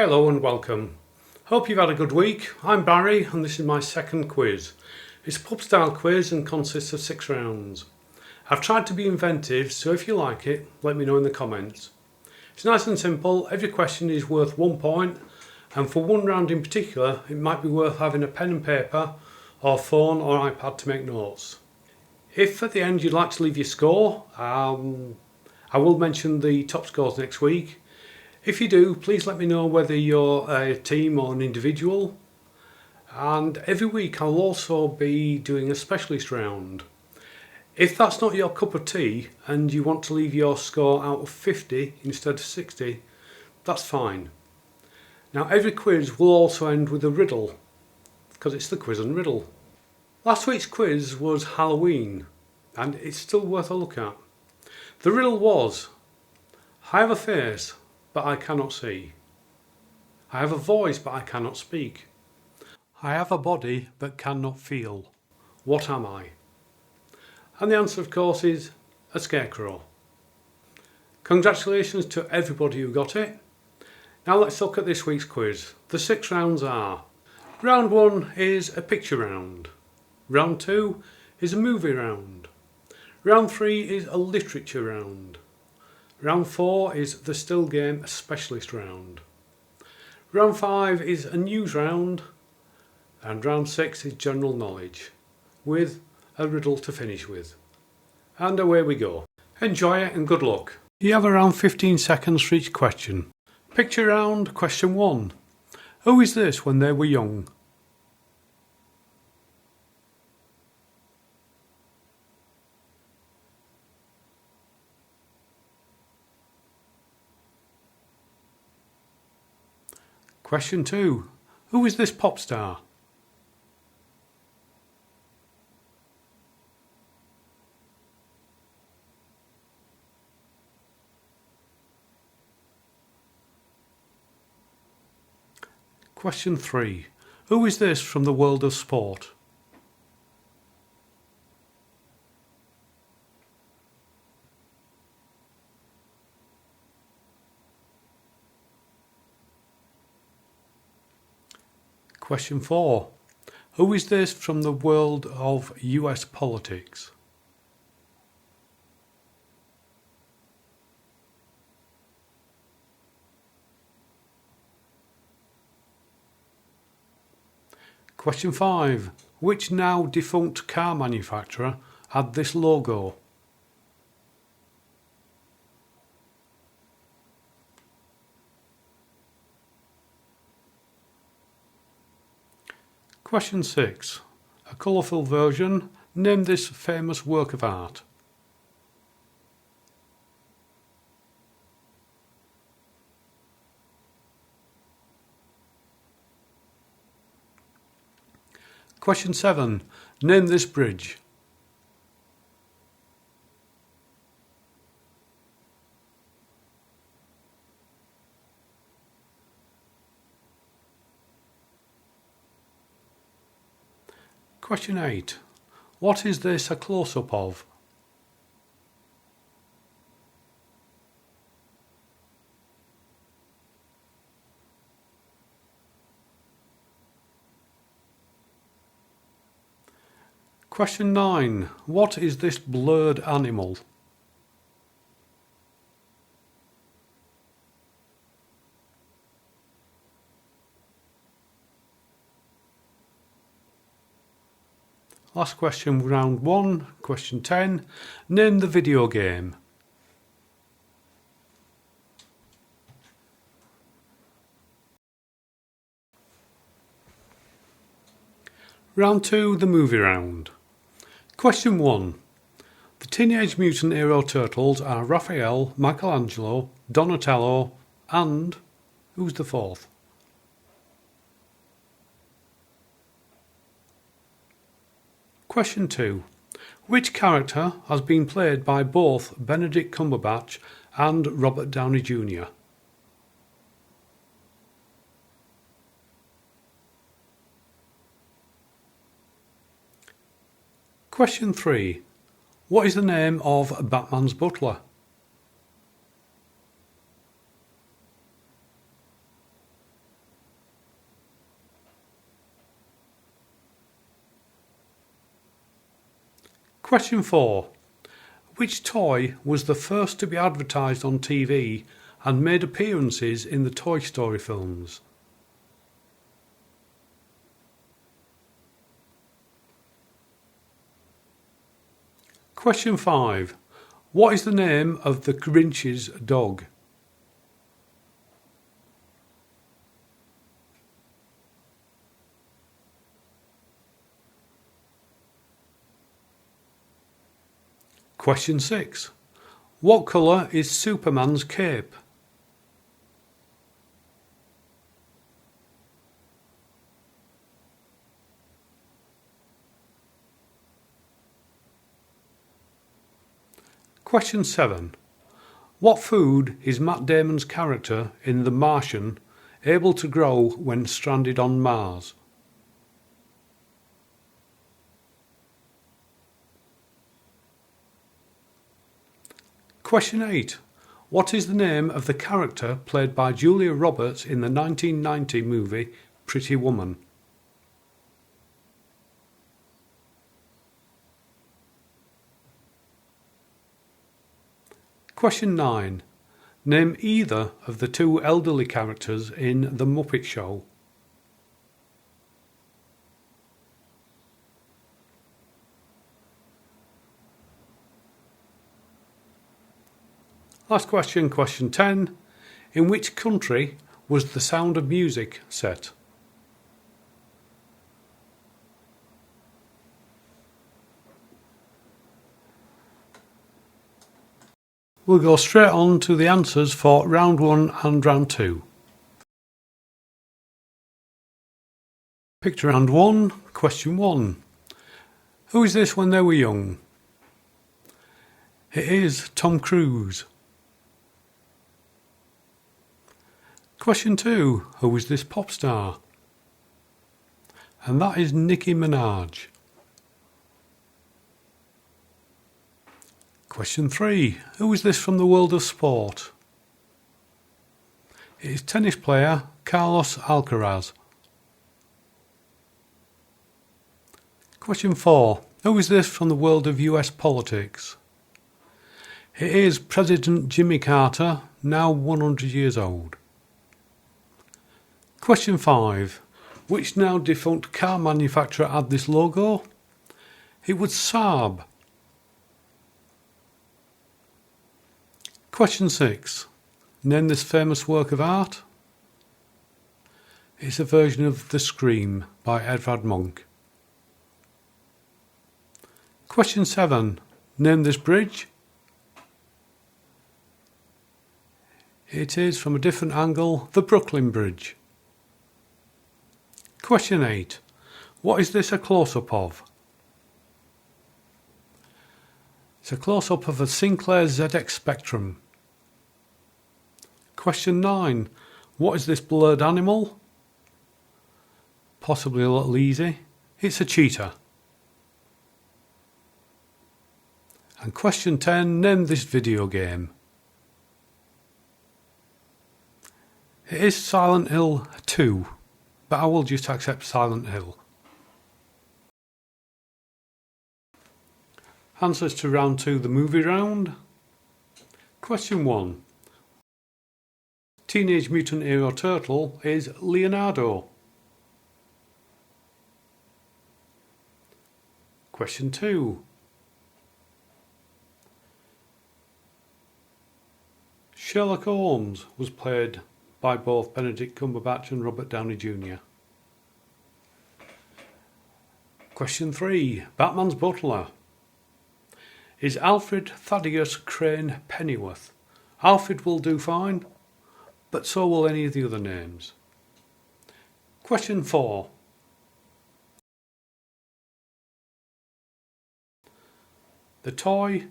Hello and welcome. Hope you've had a good week. I'm Barry and this is my second quiz. It's a pub style quiz and consists of 6 rounds. I've tried to be inventive, so if you like it, let me know in the comments. It's nice and simple. Every question is worth 1 point, and for one round in particular it might be worth having a pen and paper or phone or iPad to make notes. If at the end you'd like to leave your score, I will mention the top scores next week. If you do, please let me know whether you're a team or an individual. And every week I'll also be doing a specialist round. If that's not your cup of tea and you want to leave your score out of 50 instead of 60, that's fine. Now every quiz will also end with a riddle, because it's the quiz and riddle. Last week's quiz was Halloween, and it's still worth a look at. The riddle was, I have a face, but I cannot see. I have a voice, but I cannot speak. I have a body, but cannot feel. What am I? And the answer, of course, is a scarecrow. Congratulations to everybody who got it. Now let's look at this week's quiz. The 6 rounds are: round 1 is a picture round. Round 2 is a movie round. Round 3 is a literature round. Round 4 is the still game, a specialist round. Round 5 is a news round. And round 6 is general knowledge, with a riddle to finish with. And away we go. Enjoy it and good luck. You have around 15 seconds for each question. Picture round, question 1. Who is this when they were young? Question 2. Who is this pop star? Question 3. Who is this from the world of sport? Question 4. Who is this from the world of US politics? Question 5. Which now defunct car manufacturer had this logo? Question 6. A colourful version. Name this famous work of art. Question 7. Name this bridge. Question 8. What is this a close-up of? Question 9. What is this blurred animal? Last question, round 1, question 10. Name the video game. Round 2, the movie round. Question 1. The Teenage Mutant Hero Turtles are Raphael, Michelangelo, Donatello, and who's the fourth? Question 2. Which character has been played by both Benedict Cumberbatch and Robert Downey Jr.? Question 3. What is the name of Batman's butler? 'Cause. Question 4. Which toy was the first to be advertised on TV and made appearances in the Toy Story films? Question 5. What is the name of the Grinch's dog? Question 6. What colour is Superman's cape? Question 7. What food is Matt Damon's character in The Martian able to grow when stranded on Mars? Question 8. What is the name of the character played by Julia Roberts in the 1990 movie Pretty Woman? Question 9. Name either of the two elderly characters in The Muppet Show. Last question, question 10. In which country was The Sound of Music set? We'll go straight on to the answers for round 1 and round 2. Picture round 1, question 1. Who is this when they were young? It is Tom Cruise. Question 2. Who is this pop star? And that is Nicki Minaj. Question 3. Who is this from the world of sport? It is tennis player Carlos Alcaraz. Question 4. Who is this from the world of US politics? It is President Jimmy Carter, now 100 years old. Question 5. Which now defunct car manufacturer had this logo? It was Saab. Question 6. Name this famous work of art. It's a version of The Scream by Edvard Munch. Question 7. Name this bridge. It is, from a different angle, the Brooklyn Bridge. Question 8. What is this a close-up of? It's a close-up of a Sinclair ZX Spectrum. Question 9. What is this blurred animal? Possibly a little easy. It's a cheetah. And question 10. Name this video game. It is Silent Hill 2. But I will just accept Silent Hill. Answers to round 2, the movie round. Question 1. Teenage Mutant Hero Turtle is Leonardo. Question 2. Sherlock Holmes was played by both Benedict Cumberbatch and Robert Downey Jr. Question 3. Batman's butler is Alfred Thaddeus Crane Pennyworth. Alfred will do fine, but so will any of the other names. Question 4. The toy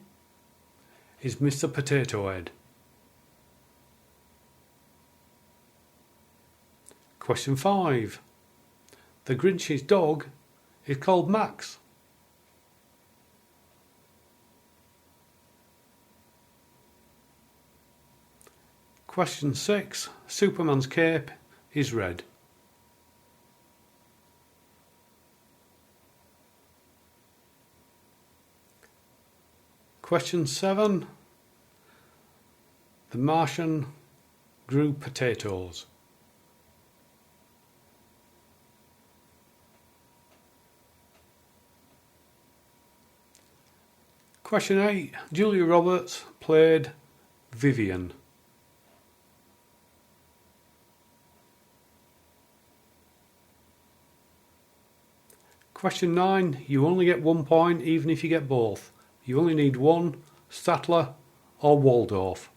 is Mr. Potato Head. Question 5. The Grinch's dog is called Max. Question 6. Superman's cape is red. Question 7. The Martian grew potatoes. Question 8. Julia Roberts played Vivian. Question 9. You only get 1 point even if you get both. You only need one, Statler or Waldorf.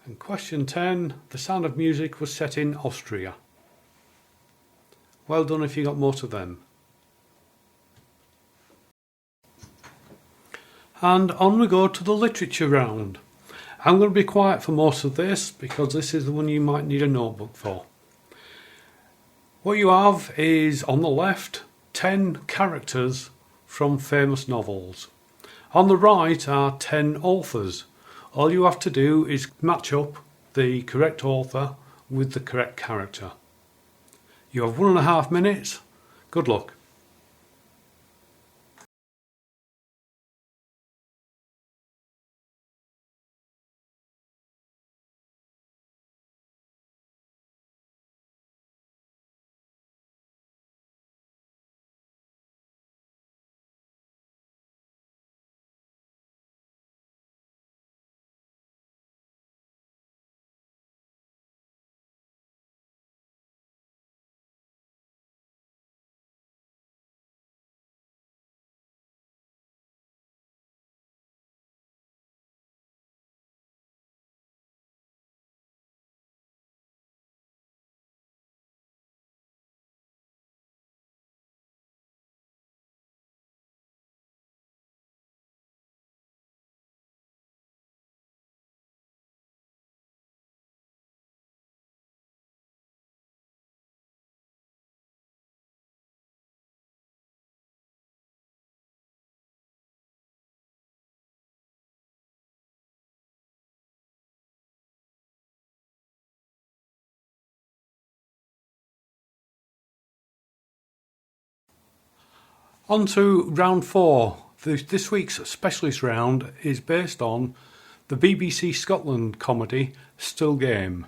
And question 10. The Sound of Music was set in Austria. Well done if you got most of them. And on we go to the literature round. I'm going to be quiet for most of this because this is the one you might need a notebook for. What you have is on the left 10 characters from famous novels. On the right are 10 authors. All you have to do is match up the correct author with the correct character. You have 1.5 minutes. Good luck. On to round 4. This week's specialist round is based on the BBC Scotland comedy Still Game.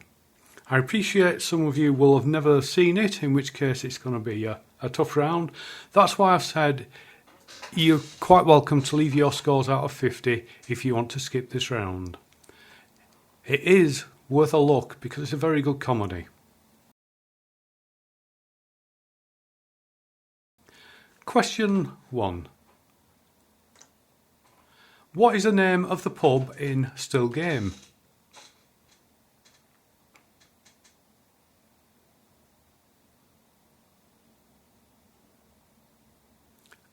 I appreciate some of you will have never seen it, in which case it's going to be a tough round. That's why I've said you're quite welcome to leave your scores out of 50 if you want to skip this round. It is worth a look because it's a very good comedy. Question 1. What is the name of the pub in Still Game?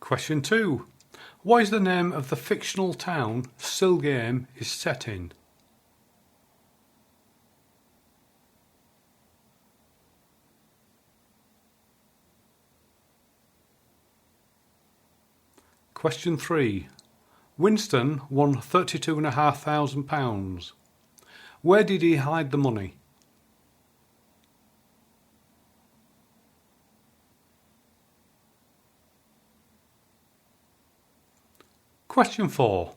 Question 2. What is the name of the fictional town Still Game is set in? Question 3. Winston won £32,500. Where did he hide the money? Question 4.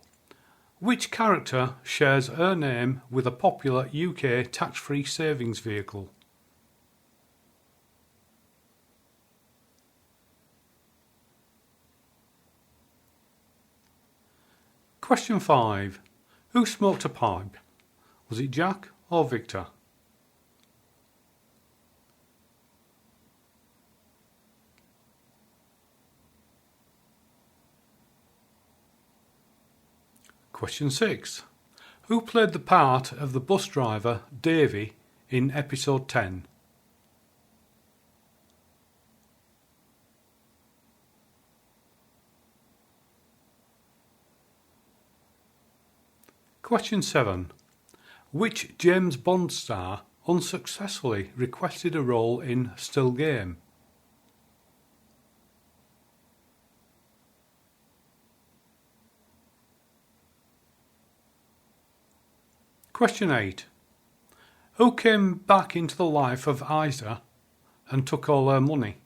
Which character shares her name with a popular UK tax-free savings vehicle? Question 5. Who smoked a pipe? Was it Jack or Victor? Question 6. Who played the part of the bus driver Davy in episode 10? Question 7. Which James Bond star unsuccessfully requested a role in Still Game? Question 8. Who came back into the life of Isa and took all her money?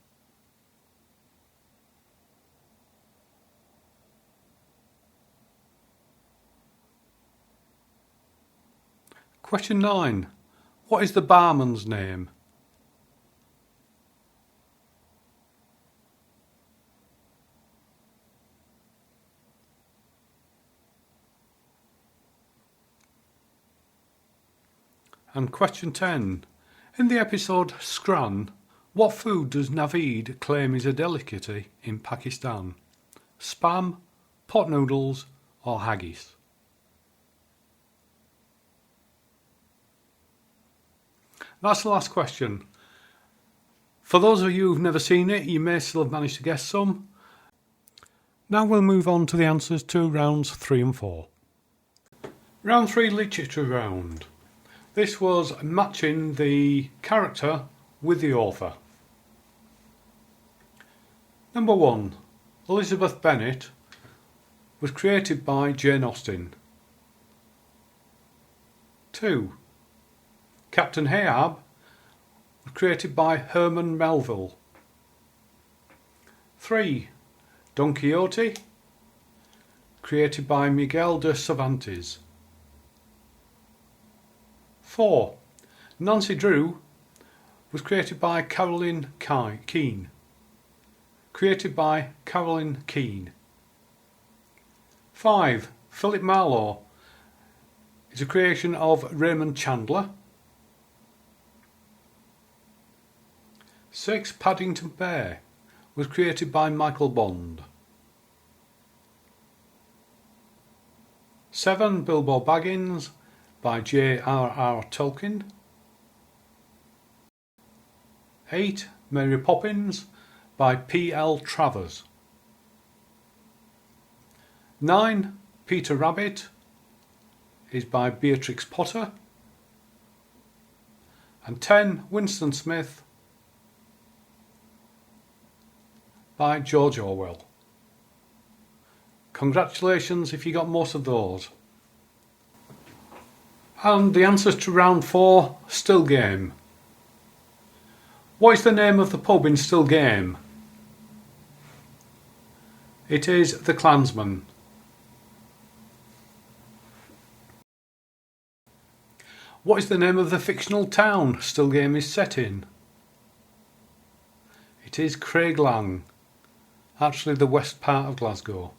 Question 9. What is the barman's name? And question 10. In the episode Scran, what food does Naveed claim is a delicacy in Pakistan? Spam, pot noodles or haggis? That's the last question. For those of you who've never seen it, you may still have managed to guess some. Now we'll move on to the answers to rounds 3 and 4. Round 3, literature round. This was matching the character with the author. Number 1. Elizabeth Bennet was created by Jane Austen. 2. Captain Ahab was created by Herman Melville. 3. Don Quixote, created by Miguel de Cervantes. 4. Nancy Drew was created by Caroline Keene. Created by Caroline Keene. 5. Philip Marlowe is a creation of Raymond Chandler. 6. Paddington Bear was created by Michael Bond. 7. Bilbo Baggins by J.R.R. Tolkien. 8. Mary Poppins by P.L. Travers. 9. Peter Rabbit is by Beatrix Potter. And 10. Winston Smith by George Orwell. Congratulations if you got most of those. And the answers to round 4, Still Game. What is the name of the pub in Still Game? It is The Clansman. What is the name of the fictional town Still Game is set in? It is Craiglang, actually the west part of Glasgow.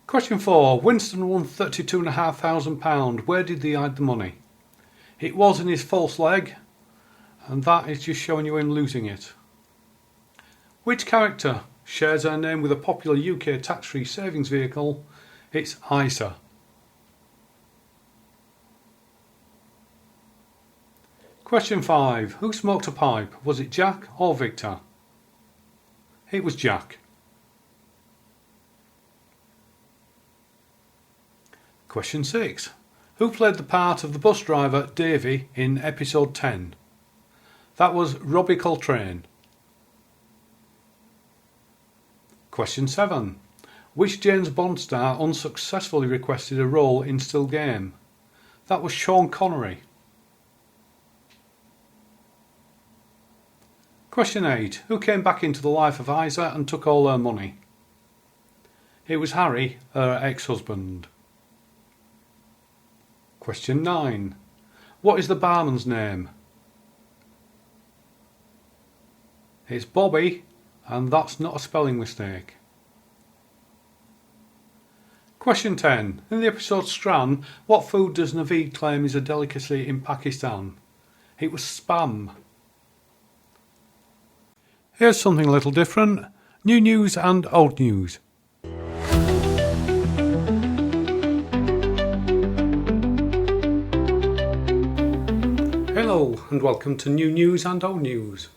Question 4. Winston won £32,500. Where did he hide the money? It was in his false leg, and that is just showing you him losing it. Which character shares her name with a popular UK tax-free savings vehicle? It's ISA. Question 5. Who smoked a pipe? Was it Jack or Victor? It was Jack. Question 6. Who played the part of the bus driver Davy in episode 10? That was Robbie Coltrane. Question 7. Which James Bond star unsuccessfully requested a role in Still Game? That was Sean Connery. Question 8. Who came back into the life of Isa and took all her money? It was Harry, her ex-husband. Question 9. What is the barman's name? It's Bobby, and that's not a spelling mistake. Question 10. In the episode Scran, what food does Naveed claim is a delicacy in Pakistan? It was spam. Here's something a little different. New news and old news. Hello and welcome to New News and Old News.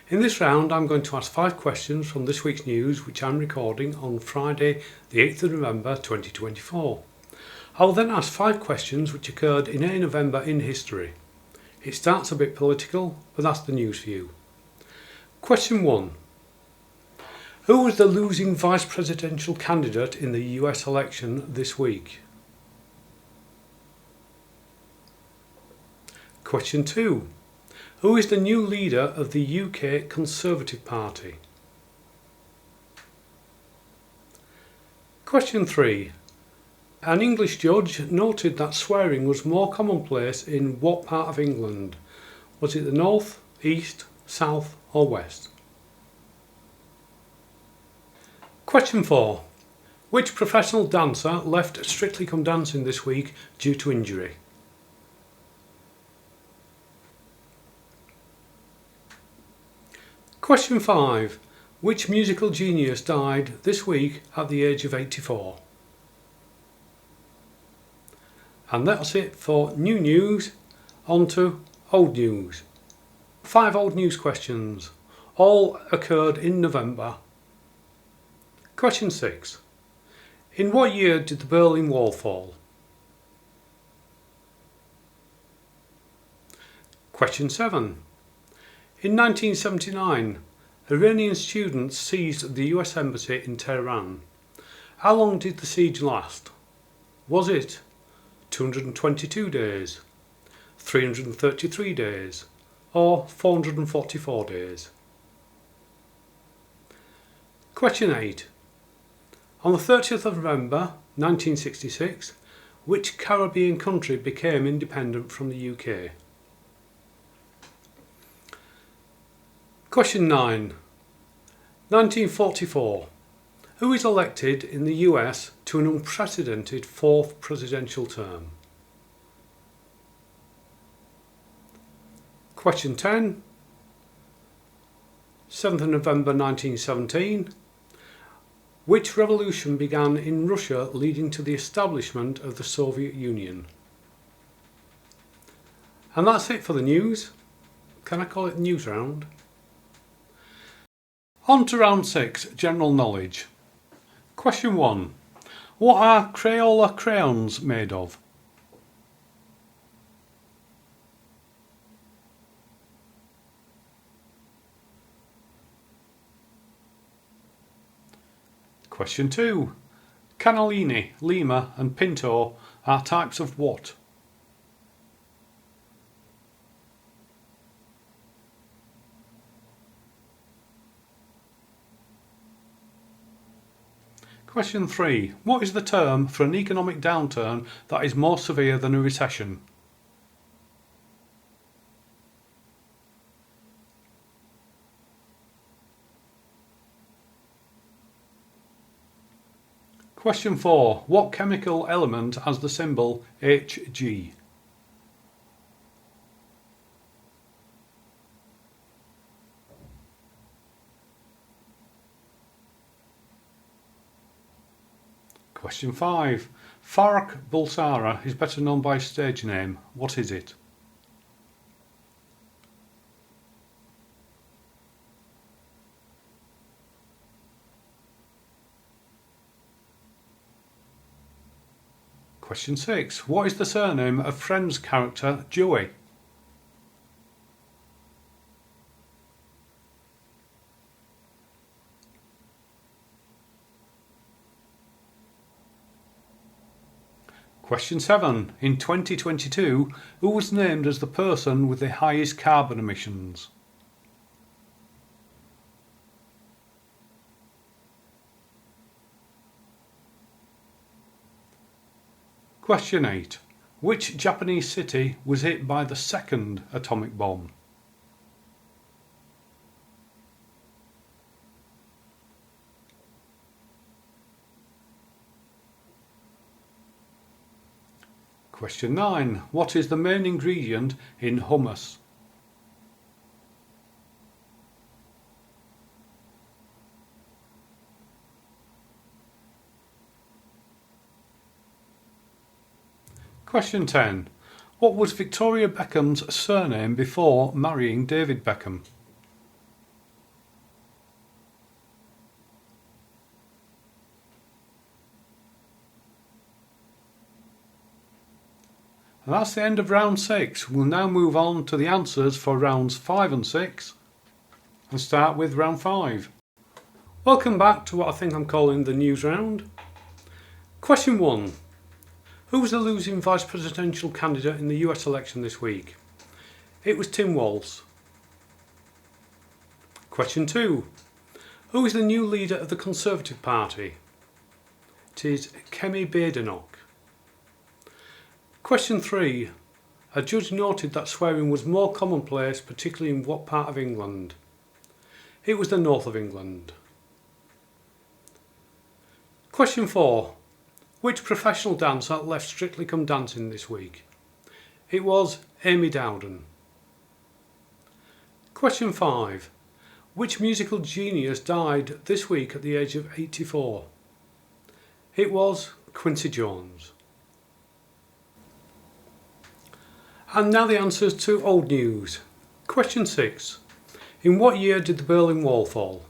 In this round I'm going to ask 5 questions from this week's news, which I'm recording on Friday the 8th of November 2024. I will then ask 5 questions which occurred in a November in history. It starts a bit political, but that's the news for you. Question 1. Who was the losing vice presidential candidate in the US election this week? Question 2. Who is the new leader of the UK Conservative Party? Question 3. An English judge noted that swearing was more commonplace in what part of England? Was it the north, east, south or west? Question 4. Which professional dancer left Strictly Come Dancing this week due to injury? Question 5. Which musical genius died this week at the age of 84? And that's it for new news. On to old news. 5 old news questions. All occurred in November. Question 6. In what year did the Berlin Wall fall? Question 7. In 1979, Iranian students seized the US Embassy in Tehran. How long did the siege last? Was it 222 days, 333 days, or 444 days? Question 8. On the 30th of November 1966, which Caribbean country became independent from the UK? Question 9. 1944. Who is elected in the US to an unprecedented 4th presidential term? Question 10. 7th of November 1917. Which revolution began in Russia leading to the establishment of the Soviet Union? And that's it for the news. Can I call it news round? On to round 6, general knowledge. Question 1. What are Crayola crayons made of? Question 2. Cannellini, Lima and Pinto are types of what? Question 3. What is the term for an economic downturn that is more severe than a recession? Question 4. What chemical element has the symbol Hg? Question 5. Farrokh Bulsara is better known by his stage name. What is it? Question 6. What is the surname of Friends character Joey? Question 7. In 2022, who was named as the person with the highest carbon emissions? Question 8. Which Japanese city was hit by the second atomic bomb? Question 9. What is the main ingredient in hummus? Question 10. What was Victoria Beckham's surname before marrying David Beckham? And that's the end of round 6. We'll now move on to the answers for rounds 5 and 6 and start with round 5. Welcome back to what I think I'm calling the news round. Question 1. Who was the losing vice presidential candidate in the US election this week? It was Tim Walz. Question 2. Who is the new leader of the Conservative Party? It is Kemi Badenoch. Question 3. A judge noted that swearing was more commonplace, particularly in what part of England? It was the north of England. Question 4. Which professional dancer left Strictly Come Dancing this week? It was Amy Dowden. Question 5. Which musical genius died this week at the age of 84? It was Quincy Jones. And now the answers to old news. Question 6. In what year did the Berlin Wall fall?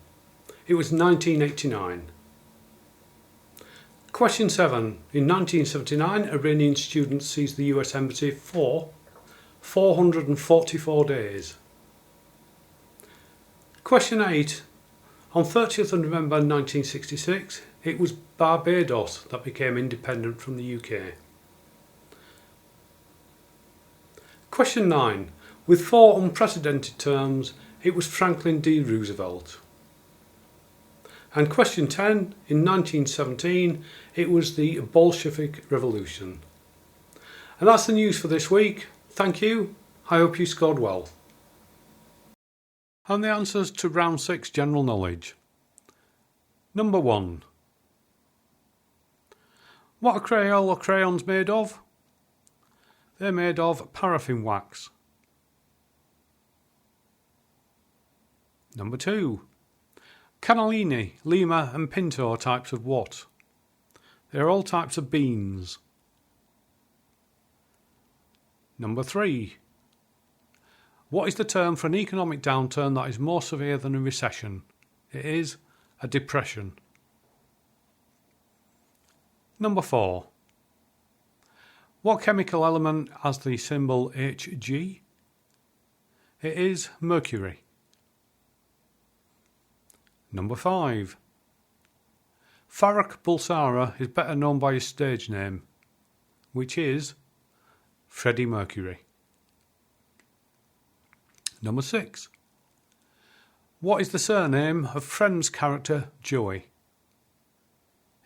It was 1989. Question 7. In 1979, Iranian students seized the US Embassy for 444 days. Question 8. On 30th of November 1966, it was Barbados that became independent from the UK. Question 9. With 4 unprecedented terms, it was Franklin D. Roosevelt. And question 10. In 1917, it was the Bolshevik Revolution. And that's the news for this week. Thank you. I hope you scored well. And the answers to round 6 general knowledge. Number 1. What are Crayola crayons made of? They're made of paraffin wax. Number 2. Cannellini, Lima and Pinto are types of what? They're all types of beans. Number 3. What is the term for an economic downturn that is more severe than a recession? It is a depression. Number 4. What chemical element has the symbol Hg? It is mercury. Number 5. Farrokh Bulsara is better known by his stage name, which is Freddie Mercury. Number 6. What is the surname of Friends character Joey?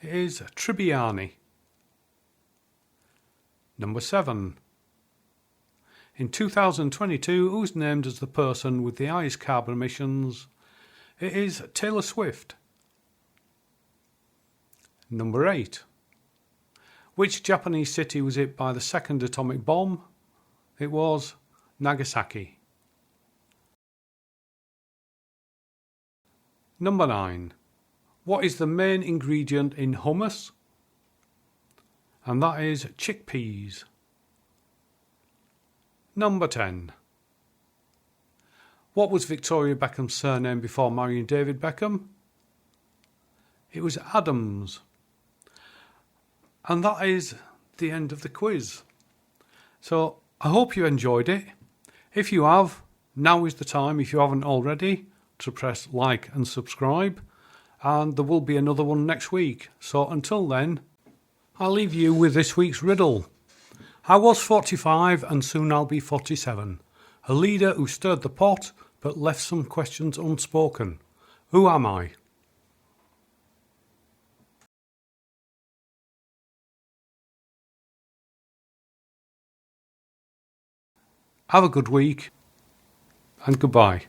It is Tribbiani. Number 7. In 2022, who was named as the person with the highest carbon emissions? It is Taylor Swift. Number 8. Which Japanese city was hit by the second atomic bomb? It was Nagasaki. Number 9. What is the main ingredient in hummus? And that is chickpeas. Number 10. What was Victoria Beckham's surname before marrying David Beckham? It was Adams. And that is the end of the quiz. So I hope you enjoyed it. If you have, now is the time, if you haven't already, to press like and subscribe. And there will be another one next week. So until then, I'll leave you with this week's riddle. I was 45 and soon I'll be 47. A leader who stirred the pot but left some questions unspoken. Who am I? Have a good week and goodbye.